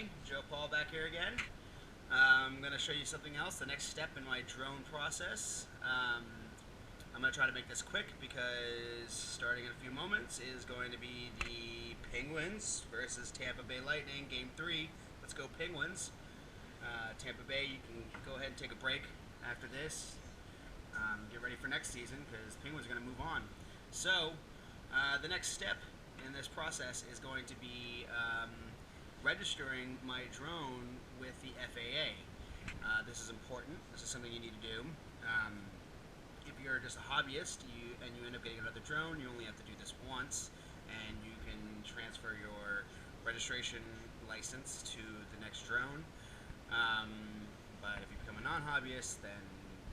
everybody. Joe Paul back here again. I'm going to show you something else, the next step in my drone process. I'm going to try to make this quick because starting in a few moments is going to be the Penguins versus Tampa Bay Lightning, Game 3. Let's go Penguins. Tampa Bay, you can go ahead and take a break after this. Get ready for next season because Penguins are going to move on. So, the next step in this process is going to be registering my drone with the FAA. This is important. This is something you need to do. If you're just a hobbyist and you end up getting another drone, you only have to do this once, and you can transfer your registration license to the next drone. But if you become a non-hobbyist, then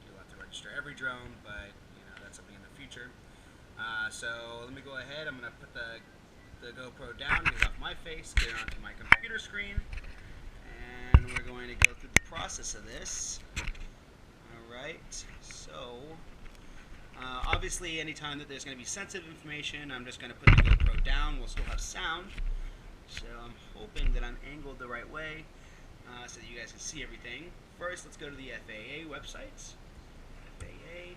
you'll have to register every drone, but that's something in the future. So let me go ahead. I'm going to put the GoPro down, get it off my face, get it onto my computer screen, and we're going to go through the process of this. Alright, so obviously anytime that there's going to be sensitive information, I'm just going to put the GoPro down. We'll still have sound, so I'm hoping that I'm angled the right way so that you guys can see everything. First, let's go to the FAA websites. FAA.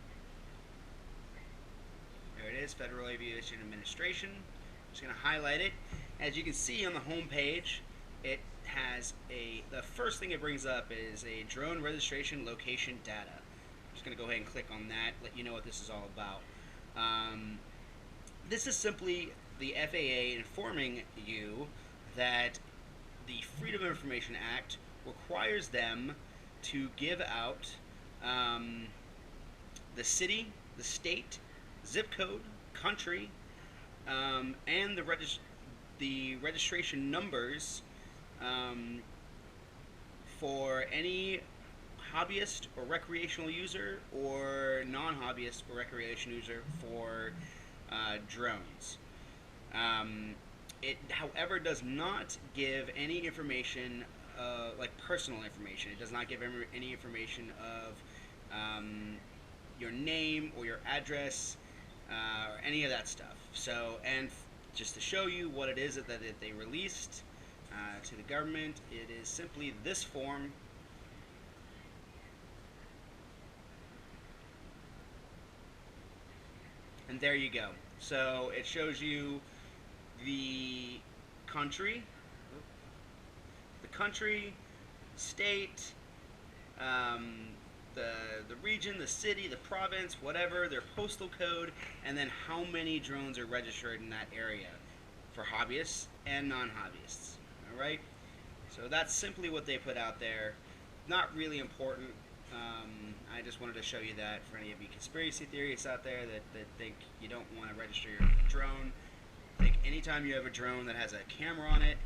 There it is, Federal Aviation Administration. I'm just going to highlight it. As you can see on the home page, it has the first thing it brings up is a drone registration location data. I'm just going to go ahead and click on that, let you know what this is all about. This is simply the FAA informing you that the Freedom of Information Act requires them to give out the city, the state, zip code, country, and the registration numbers for any hobbyist or recreational user or non-hobbyist or recreational user for drones. It, however, does not give any information, like personal information. It does not give any information of your name or your address or any of that stuff. So, and just to show you what it is that they released to the government, it is simply this form. And there you go. So it shows you the country, state, the region, the city, the province, whatever, their postal code, and then how many drones are registered in that area for hobbyists and non-hobbyists. Alright? So that's simply what they put out there. Not really important. I just wanted to show you that for any of you conspiracy theorists out there that think you don't want to register your drone. I think anytime you have a drone that has a camera on it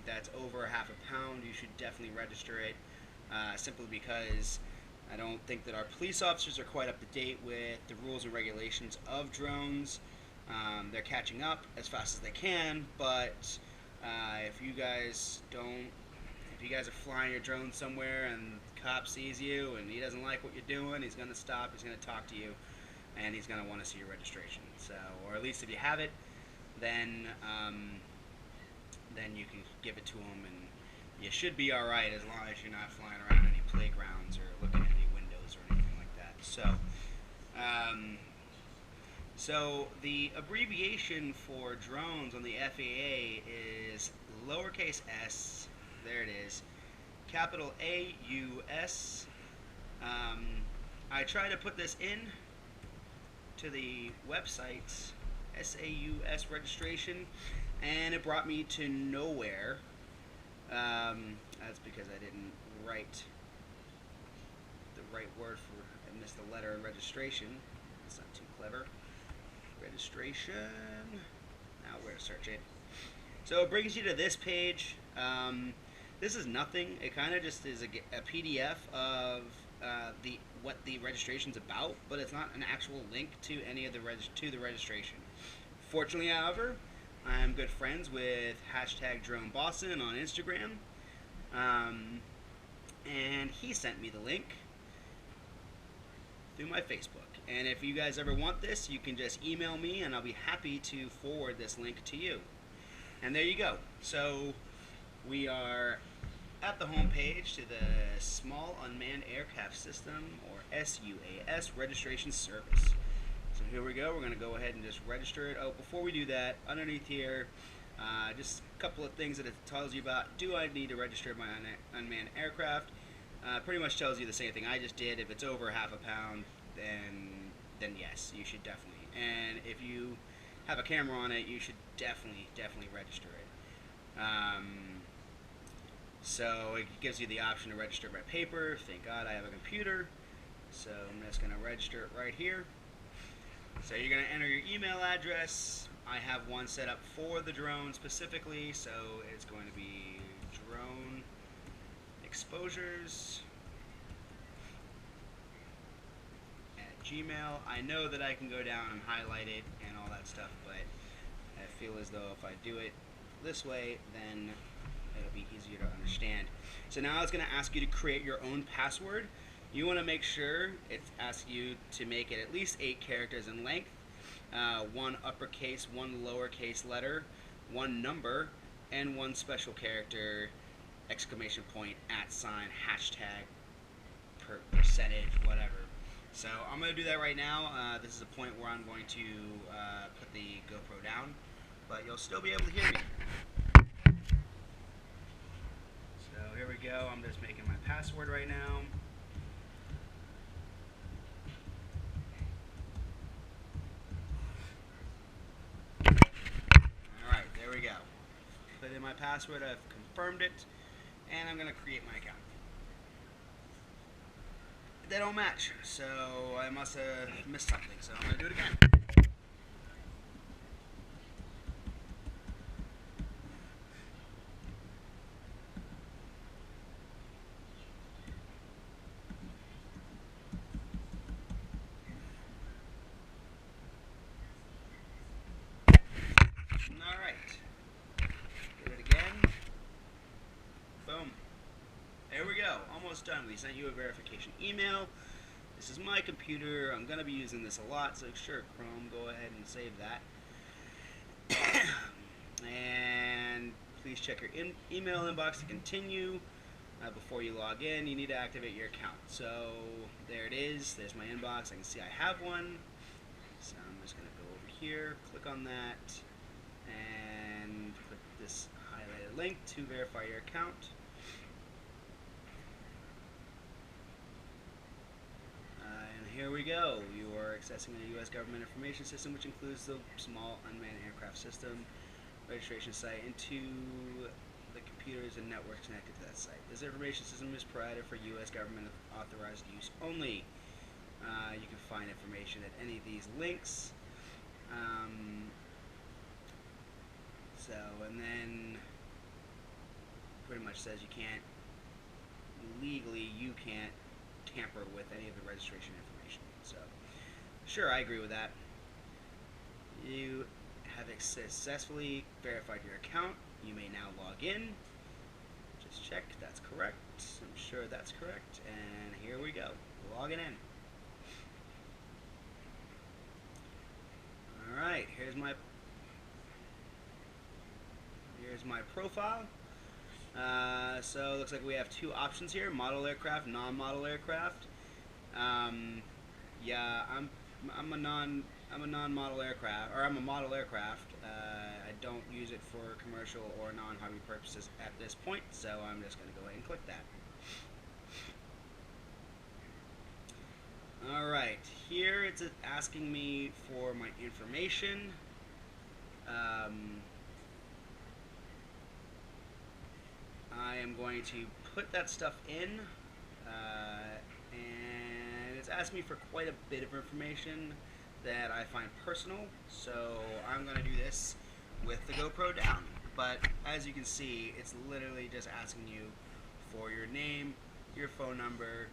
that's over half a pound, you should definitely register it. Simply because I don't think that our police officers are quite up to date with the rules and regulations of drones. They're catching up as fast as they can, but if you guys are flying your drone somewhere and the cop sees you and he doesn't like what you're doing, he's going to stop, he's going to talk to you, and he's going to want to see your registration. So, or at least if you have it, then you can give it to him, and you should be alright as long as you're not flying around any playgrounds or looking at any windows or anything like that. So the abbreviation for drones on the FAA is lowercase s, there it is, capital AUS. I tried to put this in to the website's SAUS registration, and it brought me to nowhere. That's because I didn't write the right word for, I missed the letter in registration. It's not too clever. Registration. Now where to search it. So it brings you to this page. This is nothing. It kind of just is a PDF of what the registration's about, but it's not an actual link to any of the registration. Fortunately, however, I'm good friends with #DroneBoston on Instagram, and he sent me the link through my Facebook. And if you guys ever want this, you can just email me, and I'll be happy to forward this link to you. And there you go. So We are at the home page to the Small Unmanned Aircraft System, or sUAS, registration service. So here we go. We're going to go ahead and just register it. Oh, before we do that, underneath here, just a couple of things that it tells you about. Do I need to register my unmanned aircraft? Pretty much tells you the same thing I just did. If it's over half a pound, then yes, you should definitely. And if you have a camera on it, you should definitely register it. So it gives you the option to register by paper. Thank God I have a computer. So I'm just going to register it right here. So you're going to enter your email address. I have one set up for the drone specifically, so it's going to be drone exposures at Gmail. I know that I can go down and highlight it and all that stuff, but I feel as though if I do it this way, then it'll be easier to understand. So now it's going to ask you to create your own password. You want to make sure it asks you to make it at least 8 characters in length, 1 uppercase, 1 lowercase letter, 1 number, and 1 special character, exclamation point, @ hashtag, percentage, whatever. So I'm going to do that right now. This is a point where I'm going to put the GoPro down, but you'll still be able to hear me. So here we go. I'm just making my password right now. Alright, there we go. Put in my password, I've confirmed it, and I'm going to create my account. They don't match, so I must have missed something, so I'm going to do it again. Alright. Do it again. Boom. There we go. Almost done. We sent you a verification email. This is my computer. I'm going to be using this a lot, so sure, Chrome, go ahead and save that. And please check your email inbox to continue. Before you log in, you need to activate your account. So there it is. There's my inbox. I can see I have one. So I'm just going to go over here, click on that, and click this highlighted link to verify your account. And here we go. You are accessing a U.S. government information system, which includes the Small Unmanned Aircraft System registration site into the computers and networks connected to that site. This information system is provided for U.S. government authorized use only. You can find information at any of these links. And then pretty much says you can't, legally, you can't tamper with any of the registration information. So, sure, I agree with that. You have successfully verified your account. You may now log in. Just check, that's correct. I'm sure that's correct. And here we go, logging in. Alright, here's my profile. So it looks like we have 2 options here: model aircraft, non-model aircraft. Yeah, I'm a non-model aircraft, or I'm a model aircraft. I don't use it for commercial or non-hobby purposes at this point, so I'm just going to go ahead and click that. Alright, here it's asking me for my information. I am going to put that stuff in, and it's asking me for quite a bit of information that I find personal, so I'm going to do this with the GoPro down. But as you can see, it's literally just asking you for your name, your phone number,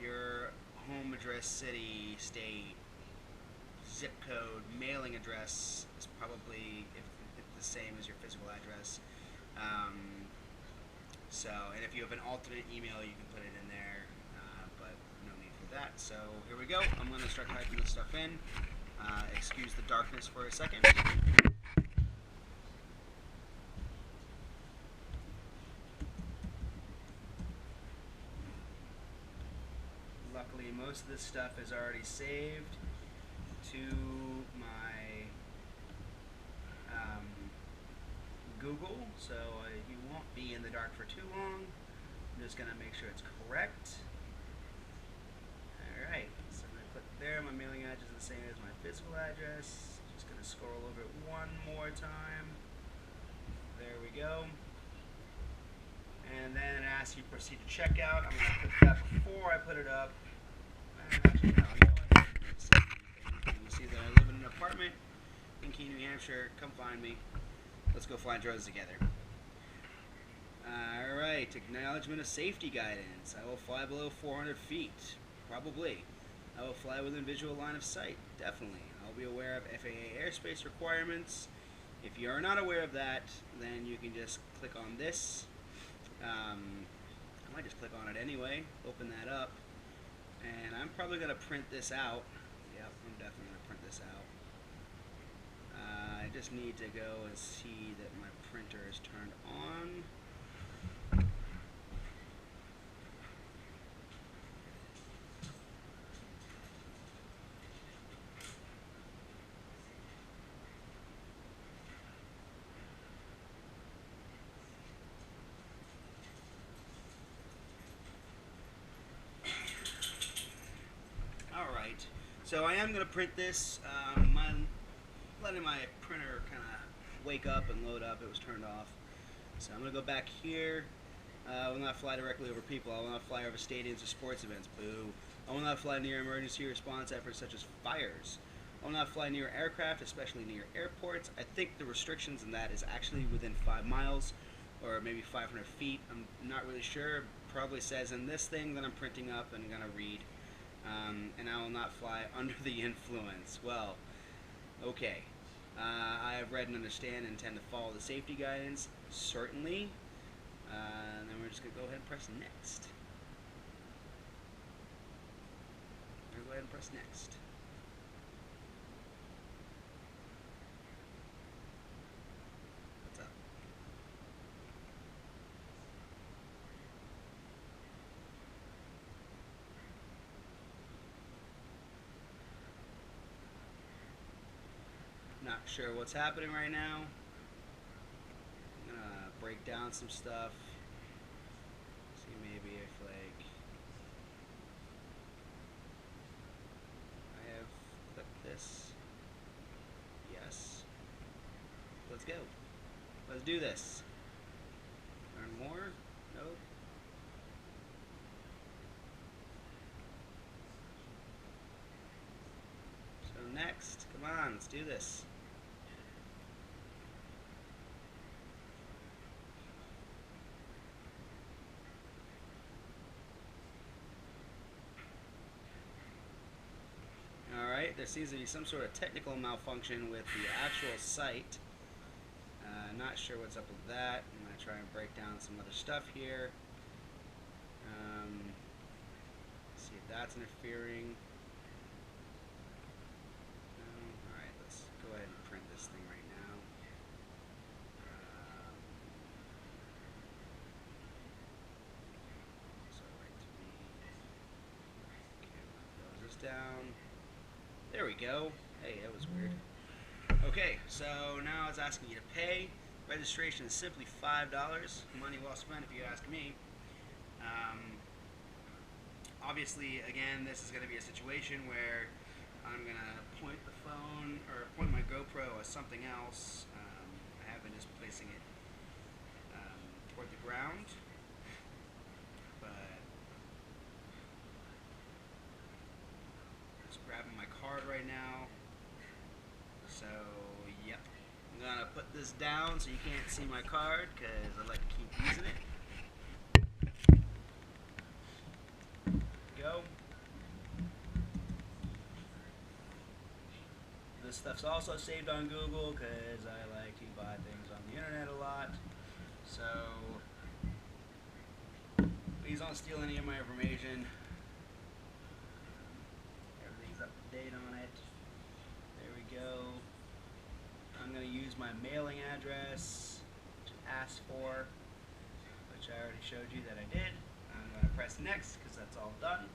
your home address, city, state, zip code, mailing address is probably if the same as your physical address. And if you have an alternate email, you can put it in there, but no need for that. So here we go. I'm going to start typing this stuff in. Excuse the darkness for a second. see most of this stuff is already saved to my Google, so you won't be in the dark for too long. I'm just going to make sure it's correct. Alright, so I'm going to click there. My mailing address is the same as my physical address. Just going to scroll over it one more time. There we go. And then it asks you to proceed to checkout. I'm going to put that before I put it up. Actually, no, you know what? You see that I live in an apartment in Keene, New Hampshire. Come find me. Let's go fly drones together. Alright, acknowledgement of safety guidance. I will fly below 400 feet. Probably. I will fly within visual line of sight. Definitely. I'll be aware of FAA airspace requirements. If you are not aware of that, then you can just click on this. I might just click on it anyway. Open that up. And I'm probably going to print this out. Yep, I'm definitely going to print this out. I just need to go and see that my printer is turned on. Alright, so I am going to print this. Letting my printer kind of wake up and load up. It was turned off. So I'm going to go back here. I will not fly directly over people. I will not fly over stadiums or sports events. Boo. I will not fly near emergency response efforts such as fires. I will not fly near aircraft, especially near airports. I think the restrictions in that is actually within 5 miles or maybe 500 feet. I'm not really sure. It probably says in this thing that I'm printing up and going to read. And I will not fly under the influence. Well, okay. I have read and understand and intend to follow the safety guidance, certainly. And then we're just going to go ahead and press next. We're going to go ahead and press next. What's up? Not sure what's happening right now. I'm gonna break down some stuff. See maybe if like I have clicked this. Yes. Let's go. Let's do this. Learn more? Nope. So next, come on, let's do this. Alright, there seems to be some sort of technical malfunction with the actual site. Not sure what's up with that. I'm going to try and break down some other stuff here. See if that's interfering. Alright, let's go ahead and print this thing right now. So right to me. Okay, close this down. There we go. Hey, that was weird. Okay, so now it's asking you to pay. Registration is simply $5. Money well spent if you ask me. Obviously, again, this is going to be a situation where I'm going to point the phone or point my GoPro as something else. I have been just placing it toward the ground. But just grabbing my card right now. So, yep. I'm going to put this down so you can't see my card because I like to keep using it. Go. This stuff's also saved on Google because I like to buy things on the internet a lot. So, please don't steal any of my information. Everything's up to date on it. There we go. I'm going to use my mailing address, which it asked for, which I already showed you that I did. I'm going to press next because that's all done.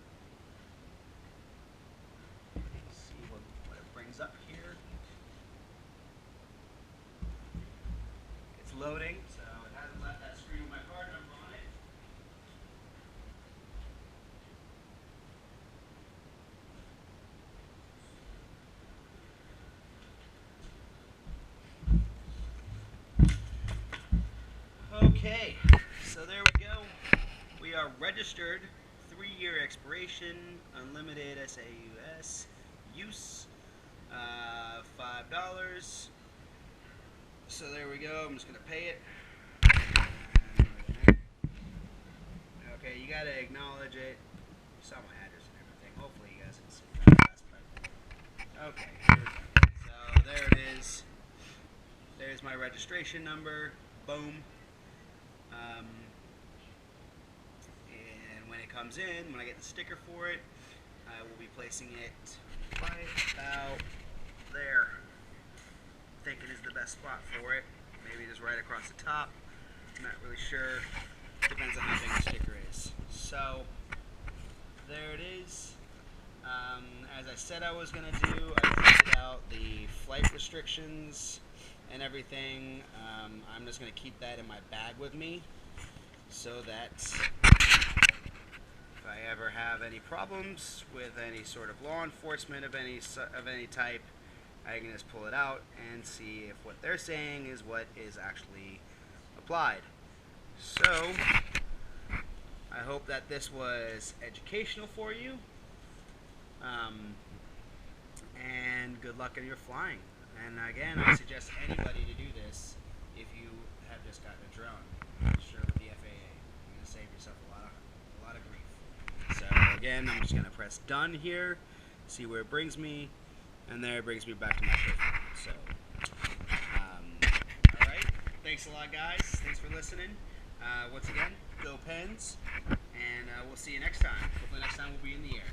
brings up here. It's loading, so it hasn't left that screen with my card number on it. Okay, so there we go. We are registered, 3-year expiration, unlimited sUAS use, $5. So there we go. I'm just gonna pay it. Okay, you gotta acknowledge it. You saw my address and everything. Hopefully you guys can see that. Okay, here we go. So there it is. There's my registration number. Boom. And when it comes in, when I get the sticker for it, I will be placing it right about there. I think it is the best spot for it. Maybe just right across the top. I'm not really sure. Depends on how big the sticker is. So there it is. As I said I was going to do, I printed out the flight restrictions and everything. I'm just going to keep that in my bag with me so that if I ever have any problems with any sort of law enforcement of any type, I can just pull it out and see if what they're saying is what is actually applied. So I hope that this was educational for you, and good luck in your flying. And again, I suggest anybody to do this if you have just gotten a drone. Sure, with the FAA, you're going to save yourself a lot of grief. So again, I'm just going to press done here, see where it brings me, and there it brings me back to my profile. So, all right. Thanks a lot, guys. Thanks for listening. Once again, go Pens, and we'll see you next time. Hopefully next time we'll be in the air.